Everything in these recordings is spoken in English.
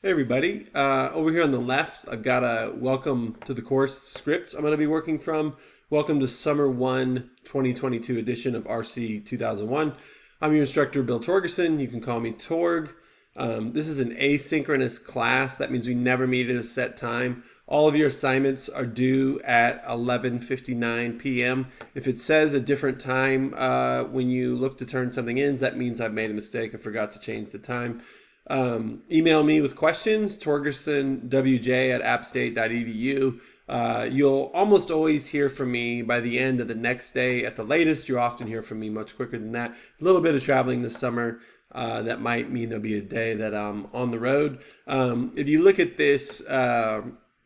Hey everybody, over here on the left, I've got a welcome to the course script I'm going to be working from. Welcome to Summer 1 2022 edition of RC 2001. I'm your instructor, Bill Torgerson. You can call me Torg. This is an asynchronous class. That means we never meet at a set time. All of your assignments are due at 11:59 p.m. If it says a different time when you look to turn something in, that means I've made a mistake. I forgot to change the time. Email me with questions, torgersonwj@appstate.edu. You'll almost always hear from me by the end of the next day. At the latest, you often hear from me much quicker than that. A little bit of traveling this summer. That might mean there'll be a day that I'm on the road. If you look at this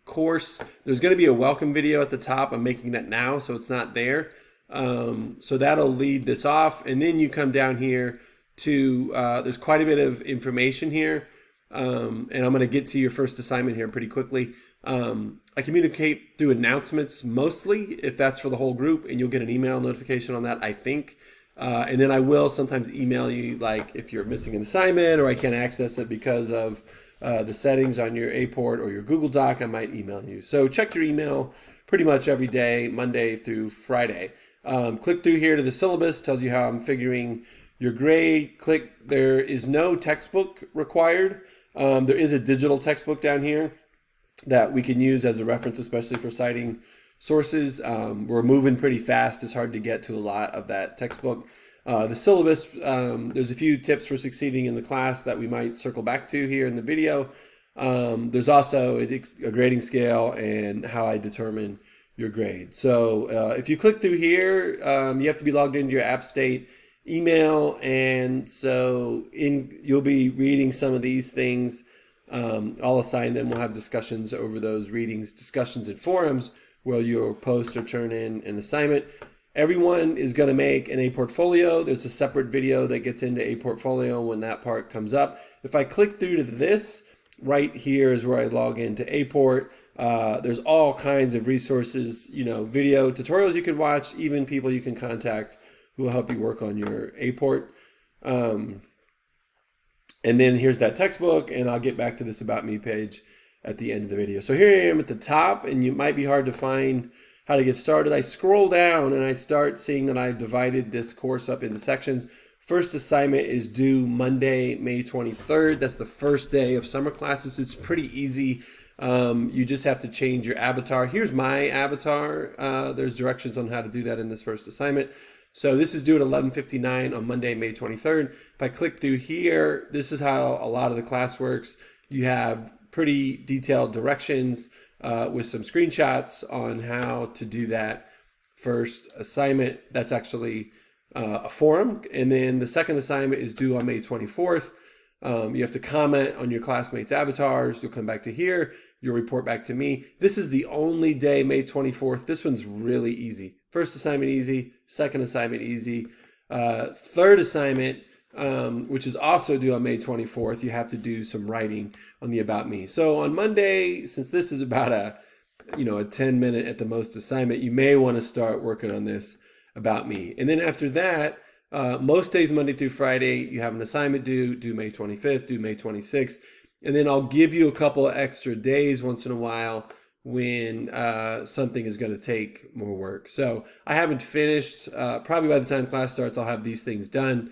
course, there's going to be a welcome video at the top. I'm making that now, so it's not there. So that'll lead this off. And then you come down here to, there's quite a bit of information here. And I'm going to get to your first assignment here pretty quickly. I communicate through announcements mostly, if that's for the whole group, and you'll get an email notification on that, I think. And then I will sometimes email you, like if you're missing an assignment or I can't access it because of the settings on your A-port or your Google Doc, I might email you. So check your email pretty much every day, Monday through Friday. Click through here to the syllabus, tells you how I'm figuring your grade. Click, there is no textbook required. There is a digital textbook down here that we can use as a reference, especially for citing sources. We're moving pretty fast. It's hard to get to a lot of that textbook. The syllabus, there's a few tips for succeeding in the class that we might circle back to here in the video. There's also a grading scale and how I determine your grade. So if you click through here, you have to be logged into your App State email, and so you'll be reading some of these things. I'll assign them. We'll have discussions over those readings, discussions and forums where you'll post or turn in an assignment. Everyone is going to make an A-portfolio. There's a separate video that gets into A-portfolio when that part comes up. If I click through to this, right here is where I log into A-port. There's all kinds of resources, video tutorials you can watch, even people you can contact who will help you work on your A-port. And then here's that textbook, and I'll get back to this About Me page at the end of the video. So here I am at the top, and it might be hard to find how to get started. I scroll down and I start seeing that I've divided this course up into sections. First assignment is due Monday, May 23rd. That's the first day of summer classes. It's pretty easy. You just have to change your avatar. Here's my avatar. There's directions on how to do that in this first assignment. So this is due at 11:59 on Monday, May 23rd. If I click through here, this is how a lot of the class works. You have pretty detailed directions with some screenshots on how to do that first assignment. That's actually a forum. And then the second assignment is due on May 24th. You have to comment on your classmates' avatars. You'll come back to here. You'll report back to me. This is the only day, May 24th. This one's really easy. First assignment easy, second assignment easy. Third assignment, which is also due on May 24th, you have to do some writing on the About Me. So on Monday, since this is about a 10-minute at the most assignment, you may want to start working on this About Me. And then after that, most days, Monday through Friday, you have an assignment due May 25th, due May 26th. And then I'll give you a couple of extra days once in a while when something is going to take more work. So I haven't finished. Probably by the time class starts, I'll have these things done.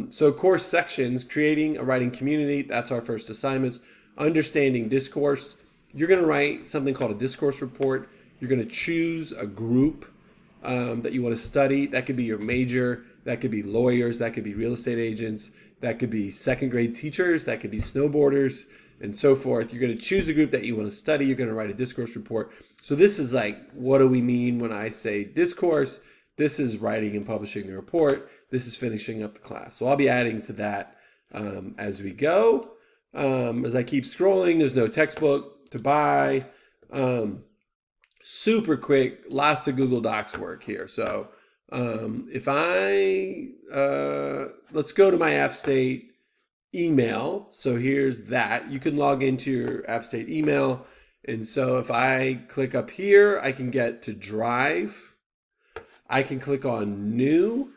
So course sections, creating a writing community, that's our first assignments. Understanding discourse. You're going to write something called a discourse report. You're going to choose a group that you want to study. That could be your major. That could be lawyers. That could be real estate agents. That could be second grade teachers. That could be snowboarders, and so forth. You're going to choose a group that you want to study. You're going to write a discourse report. So this is like, what do we mean when I say discourse? This is writing and publishing the report. This is finishing up the class. So I'll be adding to that as we go. As I keep scrolling, there's no textbook to buy. Super quick, lots of Google Docs work here. So if let's go to my App State email. So here's that. You can log into your App State email. And so if I click up here, I can get to Drive. I can click on New.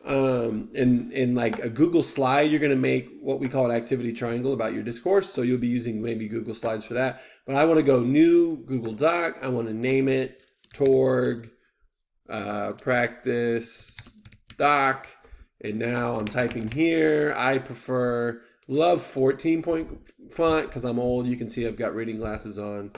In like a Google slide, you're going to make what we call an activity triangle about your discourse. So you'll be using maybe Google Slides for that. But I want to go new Google Doc. I want to name it Torg practice doc. And now I'm typing here. I love 14-point font because I'm old. You can see I've got reading glasses on.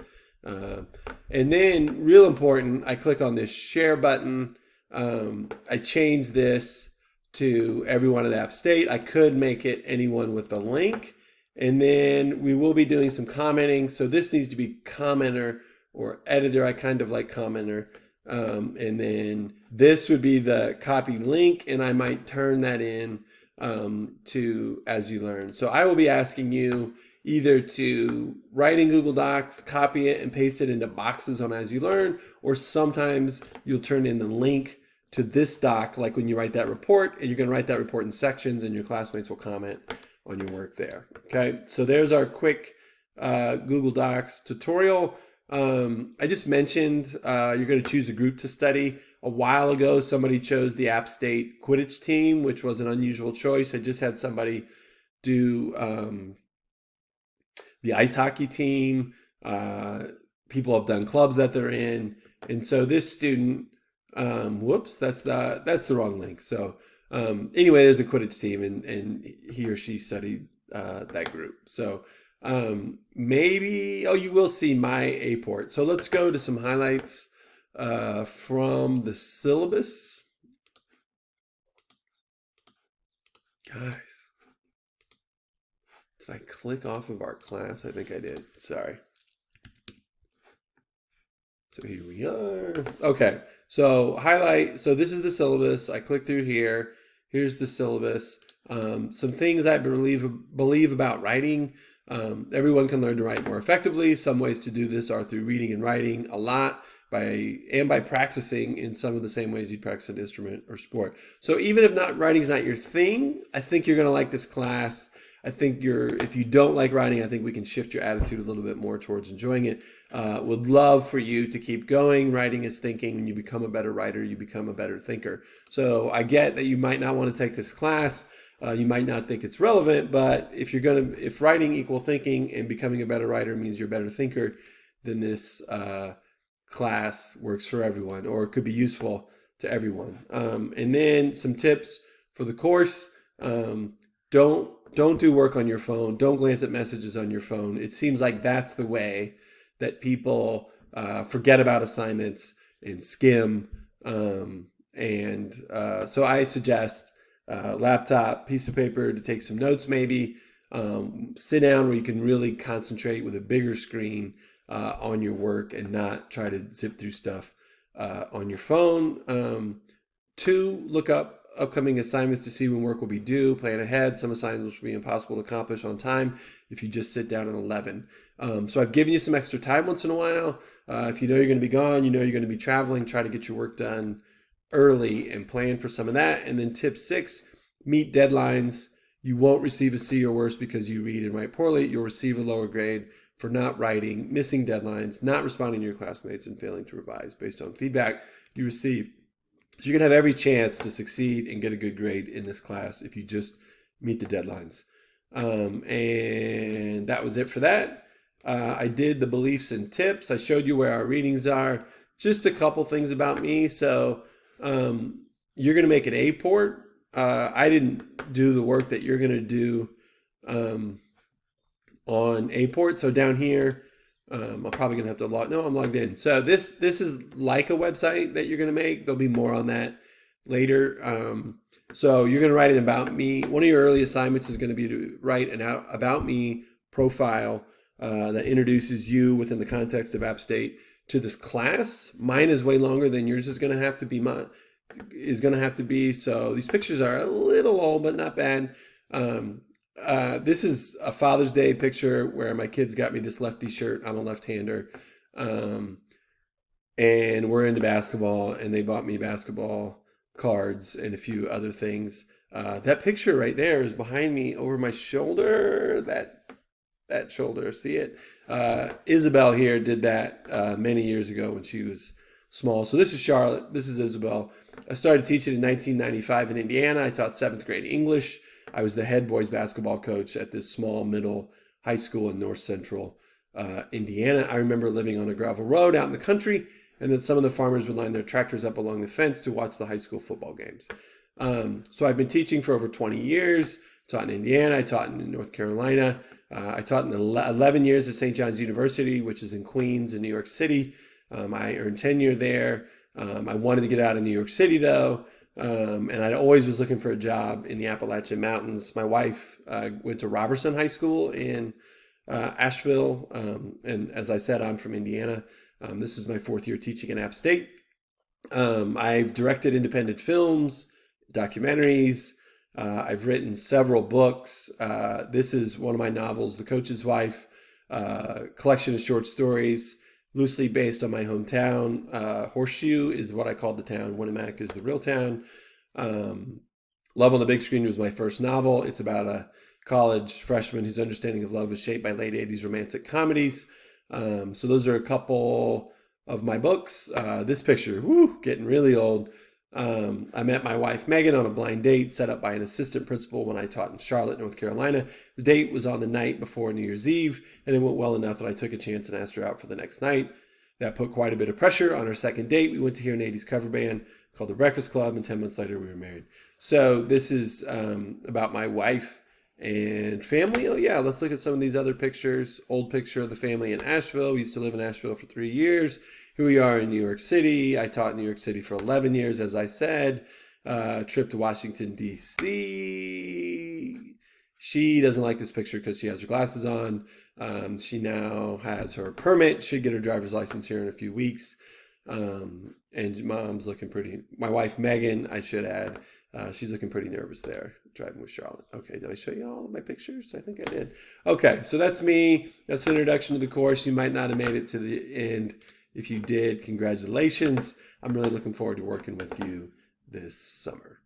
And then, real important, I click on this share button. I change this to everyone at App State. I could make it anyone with the link. And then we will be doing some commenting. So this needs to be commenter or editor. I kind of like commenter. And then this would be the copy link, and I might turn that in to As You Learn. So I will be asking you either to write in Google Docs, copy it, and paste it into boxes on As You Learn, or sometimes you'll turn in the link to this doc, like when you write that report, and you're going to write that report in sections, and your classmates will comment on your work there. Okay, so there's our quick Google Docs tutorial. I just mentioned you're going to choose a group to study. A while ago, somebody chose the App State Quidditch team, which was an unusual choice. I just had somebody do the ice hockey team. People have done clubs that they're in. And so this student, whoops, that's the wrong link. So anyway, there's a Quidditch team, and he or she studied that group. So maybe, you will see my A-port. So let's go to some highlights from the syllabus. Guys, did I click off of our class? I think I did. Sorry. So here we are. Okay, so highlight. So this is the syllabus. I click through here. Here's the syllabus. Some things I believe about writing. Everyone can learn to write more effectively. Some ways to do this are through reading and writing a lot by practicing in some of the same ways you'd practice an instrument or sport. So even if writing is not your thing, I think you're going to like this class. I think if you don't like writing, I think we can shift your attitude a little bit more towards enjoying it. Would love for you to keep going. Writing is thinking. When you become a better writer, you become a better thinker. So I get that you might not want to take this class. You might not think it's relevant, but if writing equal thinking and becoming a better writer means you're a better thinker, then this class works for everyone, or it could be useful to everyone. And then some tips for the course. Don't do work on your phone. Don't glance at messages on your phone. It seems like that's the way that people forget about assignments and skim. So I suggest laptop, piece of paper to take some notes maybe. Sit down where you can really concentrate with a bigger screen on your work and not try to zip through stuff on your phone. 2, look up upcoming assignments to see when work will be due. Plan ahead. Some assignments will be impossible to accomplish on time if you just sit down at 11. So I've given you some extra time once in a while. If you know you're going to be gone, you know you're going to be traveling, try to get your work done early and plan for some of that. And then tip 6, meet deadlines. You won't receive a C or worse because you read and write poorly. You'll receive a lower grade for not writing, missing deadlines, not responding to your classmates, and failing to revise based on feedback you receive. So you're going to have every chance to succeed and get a good grade in this class if you just meet the deadlines. And that was it for that. I did the beliefs and tips. I showed you where our readings are. Just a couple things about me. So you're going to make an A-port. I didn't do the work that you're going to do on A-port. So down here, I'm probably going to have to log. No, I'm logged in. So this is like a website that you're going to make. There'll be more on that later. So you're going to write an about me. One of your early assignments is going to be to write an about me profile that introduces you within the context of App State to this class. Mine is way longer than yours is going to have to be. So these pictures are a little old, but not bad. This is a Father's Day picture where my kids got me this lefty shirt. I'm a left-hander. And we're into basketball, and they bought me basketball cards and a few other things. That picture right there is behind me over my shoulder. That shoulder, see it? Isabel here did that many years ago when she was small. So this is Charlotte. This is Isabel. I started teaching in 1995 in Indiana. I taught 7th grade English. I was the head boys basketball coach at this small middle high school in north central Indiana. I remember living on a gravel road out in the country, and then some of the farmers would line their tractors up along the fence to watch the high school football games. So I've been teaching for over 20 years. Taught in Indiana. I taught in North Carolina. I taught in 11 years at St. John's University, which is in Queens in New York City. I earned tenure there. I wanted to get out of New York City, though, and I always was looking for a job in the Appalachian Mountains. My wife went to Robertson High School in Asheville, and as I said, I'm from Indiana. This is my 4th year teaching in App State. I've directed independent films, documentaries. I've written several books. This is one of my novels, The Coach's Wife, collection of short stories, loosely based on my hometown. Horseshoe is what I called the town. Winnemac is the real town. Love on the Big Screen was my first novel. It's about a college freshman whose understanding of love is shaped by late 80s romantic comedies. So those are a couple of my books. This picture, getting really old. I met my wife, Megan, on a blind date set up by an assistant principal when I taught in Charlotte, North Carolina. The date was on the night before New Year's Eve, and it went well enough that I took a chance and asked her out for the next night. That put quite a bit of pressure on our second date. We went to hear an 80s cover band called The Breakfast Club, and 10 months later we were married. So this is about my wife and family. Oh yeah, let's look at some of these other pictures. Old picture of the family in Asheville. We used to live in Asheville for 3 years. Here we are in New York City. I taught in New York City for 11 years, as I said. Trip to Washington, D.C. She doesn't like this picture because she has her glasses on. She now has her permit. Should get her driver's license here in a few weeks. And mom's looking pretty. My wife, Megan, I should add, she's looking pretty nervous there, driving with Charlotte. Okay, did I show you all of my pictures? I think I did. Okay, so that's me. That's the introduction to the course. You might not have made it to the end. If you did, congratulations. I'm really looking forward to working with you this summer.